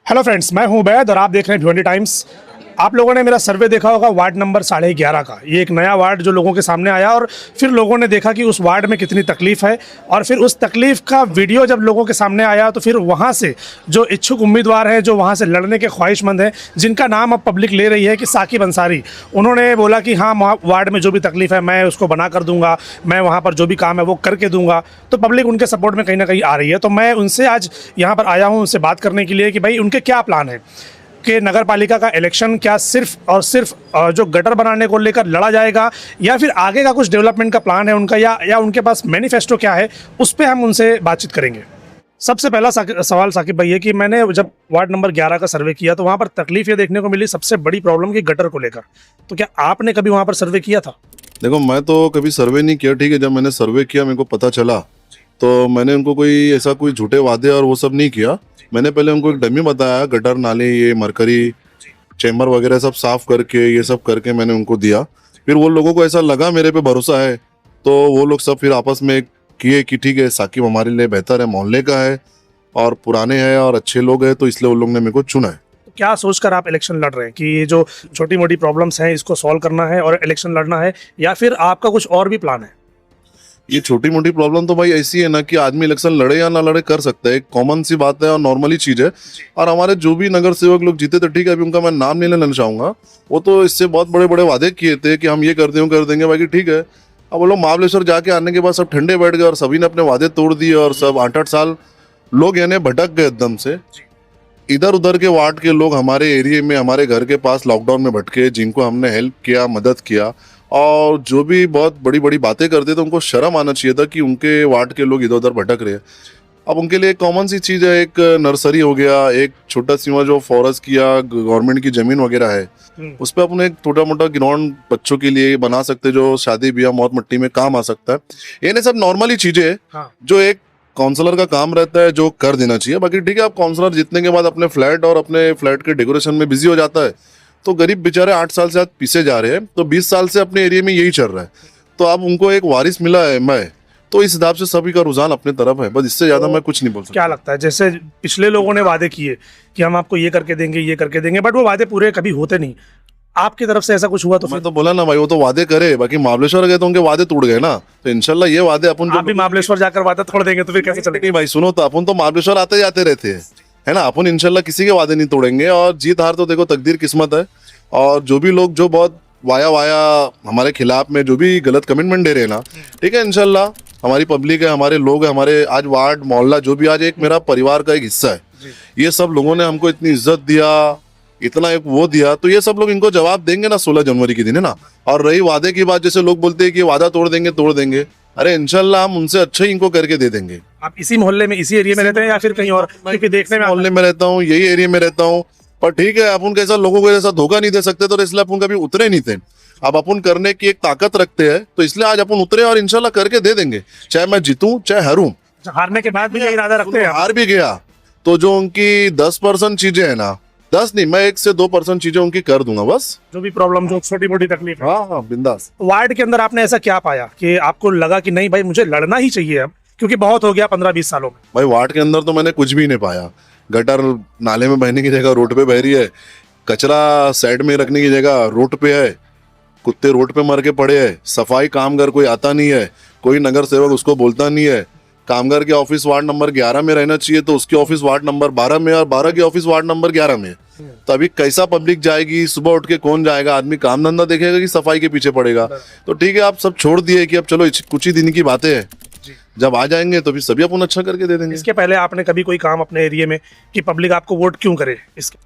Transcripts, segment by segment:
Hello friends, मैं हूं बैद और आप देख रहे हैं भिवंडी टाइम्स। आप लोगों ने मेरा सर्वे देखा होगा वार्ड नंबर 11.5 का। ये एक नया वार्ड जो लोगों के सामने आया और फिर लोगों ने देखा कि उस वार्ड में कितनी तकलीफ है और फिर उस तकलीफ का वीडियो जब लोगों के सामने आया तो फिर वहां से जो इच्छुक उम्मीदवार हैं, जो वहां से लड़ने के ख्वाहिशमंद हैं, जिनका नाम अब पब्लिक ले रही है कि साकिब अंसारी, उन्होंने बोला कि हाँ, वार्ड में जो भी तकलीफ है मैं उसको बना कर दूंगा, मैं वहाँ पर जो भी काम है वो करके दूंगा। तो पब्लिक उनके सपोर्ट में कहीं ना कहीं आ रही है। तो मैं उनसे आज यहाँ पर आया हूँ उनसे बात करने के लिए कि भाई उनके क्या प्लान है कि नगर पालिका का इलेक्शन क्या सिर्फ और सिर्फ जो गटर बनाने को लेकर लड़ा जाएगा या फिर आगे का कुछ डेवलपमेंट का प्लान है उनका, या उनके पास मैनिफेस्टो क्या है, उस पर हम उनसे बातचीत करेंगे। सबसे पहला सवाल साकिब भाई है कि मैंने जब वार्ड नंबर 11 का सर्वे किया तो वहाँ पर तकलीफ ये देखने को मिली, सबसे बड़ी प्रॉब्लम की गटर को लेकर। तो क्या आपने कभी वहाँ पर सर्वे किया था? देखो, मैं तो कभी सर्वे नहीं किया, ठीक है। जब मैंने सर्वे किया मेरे को पता चला तो मैंने उनको कोई झूठे वादे और वो सब नहीं किया। मैंने पहले उनको एक डमी बताया, गटर नाले ये मरकरी चैम्बर वगैरह सब साफ करके ये सब करके मैंने उनको दिया। फिर वो लोगों को ऐसा लगा मेरे पे भरोसा है तो वो लोग सब फिर आपस में किए कि ठीक है, साकिब हमारे लिए बेहतर है, मोहल्ले का है और पुराने हैं और अच्छे लोग हैं, तो इसलिए वो लोग ने मेरे को चुना है। क्या सोचकर आप इलेक्शन लड़ रहे हैं कि ये जो छोटी मोटी प्रॉब्लम्स हैं इसको सॉल्व करना है और इलेक्शन लड़ना है, या फिर आपका कुछ और भी प्लान है? ये छोटी मोटी प्रॉब्लम तो भाई ऐसी है ना कि आदमी इलेक्शन लड़े या ना लड़े कर सकता है, एक कॉमन सी बात है और नॉर्मली चीज है। और हमारे जो भी नगर सेवक लोग जीते थे, ठीक है, अभी उनका मैं नाम नहीं लेना चाहूंगा, वो तो इससे बहुत बड़े बड़े वादे किए थे कि हम ये कर देंगे बाकी ठीक है। अब वो लोग महाबलेश्वर जाके आने के बाद सब ठंडे बैठ गए और सभी ने अपने वादे तोड़ दिए और सब 8-8 साल लोग यानी भटक गए एकदम से। इधर उधर के वार्ड के लोग हमारे एरिया में, हमारे घर के पास लॉकडाउन में भटके, जिनको हमने हेल्प किया, मदद किया और जो भी बहुत बड़ी बड़ी बातें करते थे उनको शर्म आना चाहिए था कि उनके वार्ड के लोग इधर उधर भटक रहे हैं। अब उनके लिए एक कॉमन सी चीज़ है, एक नर्सरी हो गया, एक छोटा सी जो फॉरेस्ट किया गवर्नमेंट की जमीन वगैरह है, उस पर अपन एक छोटा मोटा ग्राउंड बच्चों के लिए बना सकते जो शादी ब्याह मौत मट्टी में काम आ सकता है। ये नहीं सब नॉर्मली चीज़ें हैं। हाँ। जो एक काउंसलर का काम रहता है जो कर देना चाहिए। बाकी ठीक है, आप काउंसलर जीतने के बाद अपने फ्लैट और अपने फ्लैट के डेकोरेशन में बिजी हो जाता है तो गरीब बेचारे 8 साल से आज पीछे जा रहे हैं, तो 20 साल से अपने एरिया में यही चल रहा है। तो अब उनको एक वारिस मिला है, मैं तो इस हिसाब से सभी का रुझान अपने तरफ है, बस इससे ज्यादा मैं कुछ नहीं बोल सकता। क्या लगता है, जैसे पिछले लोगों ने वादे किए कि हम आपको ये करके देंगे, बट वो वादे पूरे कभी होते नहीं, आपकी तरफ से ऐसा कुछ हुआ? तो मैं तो बोला ना भाई, वो तो वादे करे, बाकी महाबलेश्वर गए तो उनके वादे टूट गए ना। तो इंशाल्लाह ये वादे अपन आप भी महाबलेश्वर जाकर वादा तोड़ देंगे तो फिर कैसे चलेगा? नहीं भाई, सुनो तो अपन तो महाबलेश्वर आते जाते रहते हैं, है ना। अपन इंशाल्लाह किसी के वादे नहीं तोड़ेंगे और जीत हार तो देखो तकदीर किस्मत है। और जो भी लोग जो बहुत वाया हमारे खिलाफ में जो भी गलत कमिटमेंट दे रहे हैं ना, ठीक है, इंशाल्लाह हमारी पब्लिक है, हमारे लोग हैं, हमारे आज वार्ड मोहल्ला जो भी आज एक मेरा परिवार का एक हिस्सा है, ये सब लोगों ने हमको इतनी इज्जत दिया, इतना एक वो दिया, तो ये सब लोग इनको जवाब देंगे ना 16 जनवरी के दिन, है ना। और रही वादे की बात, जैसे लोग बोलते हैं कि वादा तोड़ देंगे, अरे इंशाल्लाह हम उनसे अच्छा ही इनको करके दे देंगे। आप इसी मोहल्ले में, इसी एरिया में रहते हैं या फिर कहीं और? क्योंकि देखने में मोहल्ले में रहता हूँ, यही एरिया में रहता हूँ, पर ठीक है, अपन कैसा लोगों को ऐसा धोखा नहीं दे सकते, तो इसलिए अपन कभी उतरे नहीं थे। अब अपन करने की एक ताकत रखते हैं तो इसलिए आज अपन उतरे और इंशाल्लाह करके दे देंगे, चाहे मैं जीतूं चाहे हारूं। हारने के बाद भी ये इरादा रखते हैं? हार भी गया तो जो उनकी 10% चीजें है ना, 10 नहीं, मैं 1 से 2% चीजें उनकी कर दूंगा, बस। जो भी प्रॉब्लम, जो छोटी मोटी तकलीफ है। हाँ, बिंदास। वार्ड के अंदर आपने ऐसा क्या पाया कि आपको लगा कि नहीं भाई मुझे लड़ना ही चाहिए अब, क्योंकि बहुत हो गया 15-20 सालों में? भाई वार्ड के अंदर तो मैंने कुछ भी नहीं पाया। गटर नाले में बहने की जगह रोड पे बह रही है, कचरा साइड में रखने की जगह रोड पे है, कुत्ते रोड पे मर के पड़े हैं, सफाई कामगार कोई आता नहीं है, कोई नगर सेवक उसको बोलता नहीं है। कामगार के ऑफिस वार्ड नंबर 11 में रहना चाहिए तो उसकी ऑफिस वार्ड नंबर 12 में और 12 की ऑफिस वार्ड नंबर 11 में। तो अभी कैसा पब्लिक जाएगी, सुबह उठ के कौन जाएगा, आदमी काम धंधा देखेगा कि सफाई के पीछे पड़ेगा? तो ठीक है, आप सब छोड़ दिए कि अब चलो कुछ ही दिन की बातें हैं, जब आ जाएंगे तो फिर सभी अपन अच्छा करके दे देंगे। इसके पहले आपने कभी कोई काम अपने एरिया में कि पब्लिक आपको वोट क्यों करे इसके?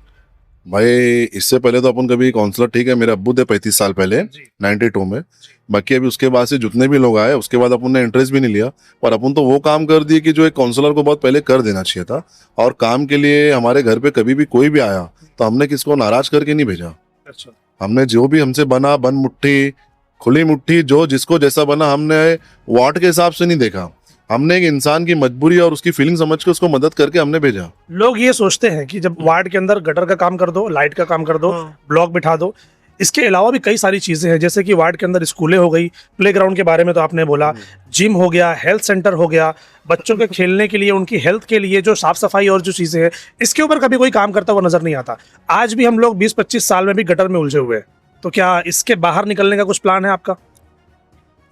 भाई इससे पहले तो अपन कभी काउंसलर, ठीक है, मेरे अब्बू थे 35 साल पहले 92 में, बाकी अभी उसके बाद से जितने भी लोग आए उसके बाद अपन ने इंटरेस्ट भी नहीं लिया, पर अपन तो वो काम कर दिए कि जो एक काउंसलर को बहुत पहले कर देना चाहिए था। और काम के लिए हमारे घर पे कभी भी कोई भी आया तो हमने किसको नाराज करके नहीं भेजा। अच्छा। हमने जो भी हमसे बना, बन मुट्ठी खुली मुट्ठी, जो जिसको जैसा बना, हमने वार्ड के हिसाब से नहीं देखा, हमने एक इंसान की मजबूरी और उसकी फीलिंग समझ के उसको मदद करके हमने भेजा। लोग ये सोचते हैं कि जब वार्ड के अंदर गटर का काम कर दो, लाइट का काम कर दो, ब्लॉक बिठा दो, इसके अलावा भी कई सारी चीज़ें हैं, जैसे कि वार्ड के अंदर स्कूलें हो गई, प्लेग्राउंड के बारे में तो आपने बोला, जिम हो गया, हेल्थ सेंटर हो गया, बच्चों के खेलने के लिए, उनकी हेल्थ के लिए जो साफ सफाई और जो चीज़ें हैं, इसके ऊपर कभी कोई काम करता हुआ नजर नहीं आता। आज भी हम लोग 20-25 साल में भी गटर में उलझे हुए हैं, तो क्या इसके बाहर निकलने का कुछ प्लान है आपका?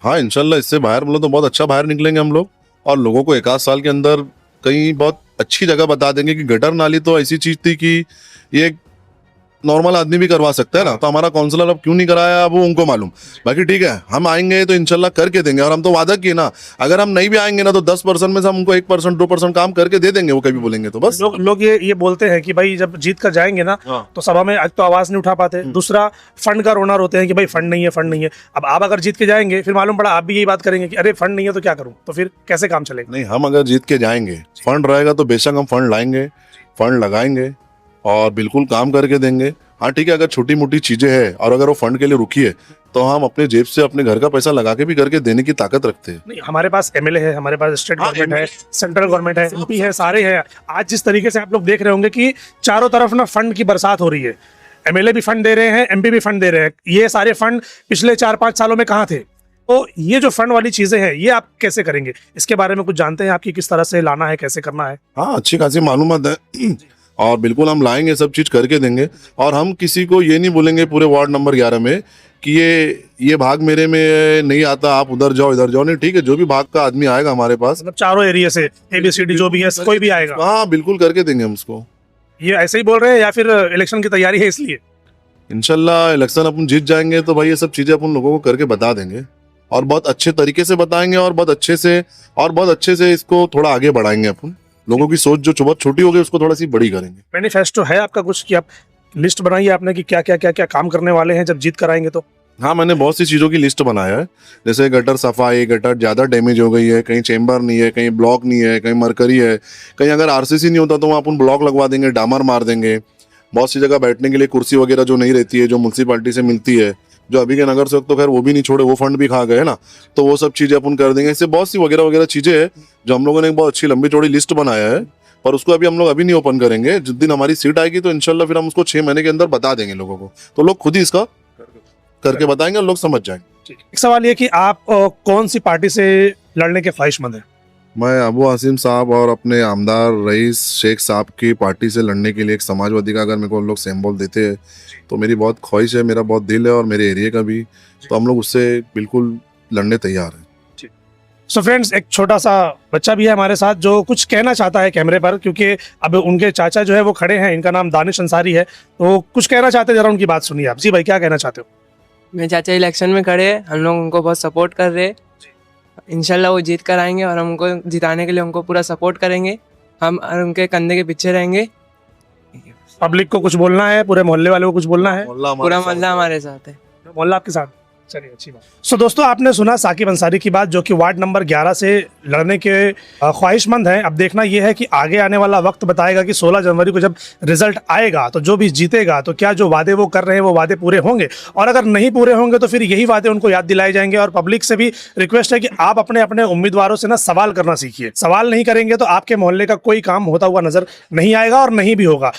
हाँ इंशाल्लाह इससे बाहर मतलब तो बहुत अच्छा बाहर निकलेंगे हम लोग, और लोगों को 1 आध साल के अंदर कहीं बहुत अच्छी जगह बता देंगे कि गटर नाली तो ऐसी चीज थी कि ये नॉर्मल आदमी भी करवा सकता है ना, तो हमारा काउंसलर अब क्यों नहीं कराया वो उनको मालूम। बाकी ठीक है, हम आएंगे तो इंशाल्लाह करके देंगे, और हम तो वादा किए ना, अगर हम नहीं भी आएंगे ना तो 10% में से हम उनको 1% 2% काम करके दे देंगे, वो कभी बोलेंगे तो बस। लोग ये बोलते हैं कि भाई जब जीत कर जाएंगे ना हाँ। तो सभा में आज तो आवाज नहीं उठा पाते, दूसरा फंड का रोना रोते हैं कि भाई फंड नहीं है, फंड नहीं है। अब आप अगर जीत के जाएंगे फिर मालूम पड़ा आप भी यही बात करेंगे कि अरे फंड नहीं है तो क्या करूं, तो फिर कैसे काम चलेगा? नहीं, हम अगर जीत के जाएंगे, फंड रहेगा तो बेशक हम फंड लाएंगे, फंड लगाएंगे और बिल्कुल काम करके देंगे। हाँ ठीक है, अगर छोटी मोटी चीजें हैं और अगर वो फंड के लिए रुकी है तो हम अपने जेब से अपने घर का पैसा लगा के भी करके देने की ताकत रखते हैं। नहीं, हमारे पास एमएलए है, हमारे पास स्टेट हाँ, गवर्नमेंट है, सेंट्रल गवर्नमेंट है, एमपी है, सारे हैं। आज जिस तरीके से आप लोग देख रहे होंगे कि चारों तरफ ना फंड की बरसात हो रही है, एमएलए भी फंड दे रहे हैं, एमपी भी फंड दे रहे हैं। ये सारे फंड पिछले 4-5 सालों में कहाँ थे? तो ये जो फंड वाली चीजें हैं ये आप कैसे करेंगे, इसके बारे में कुछ जानते हैं आपकी, किस तरह से लाना है, कैसे करना है? हाँ अच्छी खासी मालूमात है और बिल्कुल हम लाएंगे, सब चीज करके देंगे। और हम किसी को ये नहीं बोलेंगे पूरे वार्ड नंबर 11 में कि ये भाग मेरे में नहीं आता, आप उधर जाओ इधर जाओ। नहीं ठीक है, जो भी भाग का आदमी आएगा हमारे पास, मतलब चारों एरिया से ABCD जो भी है कोई भी आएगा? हाँ बिल्कुल करके देंगे हम उसको। ये ऐसे ही बोल रहे हैं या फिर इलेक्शन की तैयारी है इसलिए? इंशाल्लाह इलेक्शन अपन जीत जाएंगे तो भाई ये सब चीजें अपन लोगों को करके बता देंगे, और बहुत अच्छे तरीके से बताएंगे, और बहुत अच्छे से इसको थोड़ा आगे बढ़ाएंगे। अपन लोगों की सोच जो बहुत छोटी हो गई उसको थोड़ा सी बड़ी करेंगे। मैनिफेस्टो है आपका कुछ कि आप लिस्ट बनाइए आपने कि क्या क्या क्या क्या काम करने वाले हैं जब जीत कर आएंगे तो? हाँ मैंने बहुत सी चीज़ों की लिस्ट बनाया है, जैसे गटर सफाई, गटर ज़्यादा डैमेज हो गई है, कहीं चेम्बर नहीं है, कहीं ब्लॉक नहीं है, कहीं मरकरी है, कहीं अगर RCC नहीं होता तो वहाँ अपन ब्लॉक लगवा देंगे, डामर मार देंगे। बहुत सी जगह बैठने के लिए कुर्सी वगैरह जो नहीं रहती है, जो म्यूनसिपालिटी से मिलती है, जो अभी के नगर सेवक तो खैर वो भी नहीं छोड़े, वो फंड भी खा गए ना, तो वो सब चीज़ें अपन कर देंगे। इससे बहुत सी वगैरह चीज़ें हैं जो हम लोगों ने एक बहुत अच्छी लंबी चौड़ी लिस्ट बनाया है, पर उसको अभी हम लोग अभी नहीं ओपन करेंगे। जिस दिन हमारी सीट आएगी तो इंशाल्लाह फिर हम उसको 6 महीने के अंदर बता देंगे लोगों को, तो लोग खुद ही इसका करके बताएंगे और लोग समझ जाएंगे। एक सवाल ये कि आप कौन सी पार्टी से लड़ने के ख्वाहिशमंद हैं? मैं अबू आसिम साहब और अपने आमदार रईस शेख साहब की पार्टी से लड़ने के लिए, एक समाजवादी का अगर मेरे को लोग सिंबल देते हैं तो मेरी बहुत ख्वाहिश है, मेरा बहुत दिल है, और मेरे एरिया का भी, तो हम लोग उससे बिल्कुल लड़ने तैयार हैं। सो फ्रेंड्स, एक छोटा सा बच्चा भी है हमारे साथ जो कुछ कहना चाहता है कैमरे पर, क्योंकि अब उनके चाचा जो है वो खड़े हैं, इनका नाम दानिश अंसारी है, तो कुछ कहना चाहते हैं, जरा उनकी बात सुनिए आप। जी भाई, क्या कहना चाहते हो? मेरे चाचा इलेक्शन में खड़े हैं, हम लोग उनको बहुत सपोर्ट कर रहे हैं। इंशाल्लाह वो जीत कर आएंगे और हम उनको जिताने के लिए उनको पूरा सपोर्ट करेंगे, हम उनके कंधे के पीछे रहेंगे। पब्लिक को कुछ बोलना है, पूरे मोहल्ले वालों को कुछ बोलना है? पूरा मोहल्ला हमारे साथ है। मोहल्ला आपके साथ? चलिए, अच्छी बात। सो दोस्तों, आपने सुना साकिब अंसारी की बात, जो कि वार्ड नंबर 11 से लड़ने के ख्वाहिशमंद हैं। अब देखना यह है कि आगे आने वाला वक्त बताएगा कि 16 जनवरी को जब रिजल्ट आएगा तो जो भी जीतेगा तो क्या जो वादे वो कर रहे हैं वो वादे पूरे होंगे, और अगर नहीं पूरे होंगे तो फिर यही वादे उनको याद दिलाए जाएंगे। और पब्लिक से भी रिक्वेस्ट है कि आप अपने अपने उम्मीदवारों से ना सवाल करना सीखिए। सवाल नहीं करेंगे तो आपके मोहल्ले का कोई काम होता हुआ नजर नहीं आएगा और नहीं भी होगा।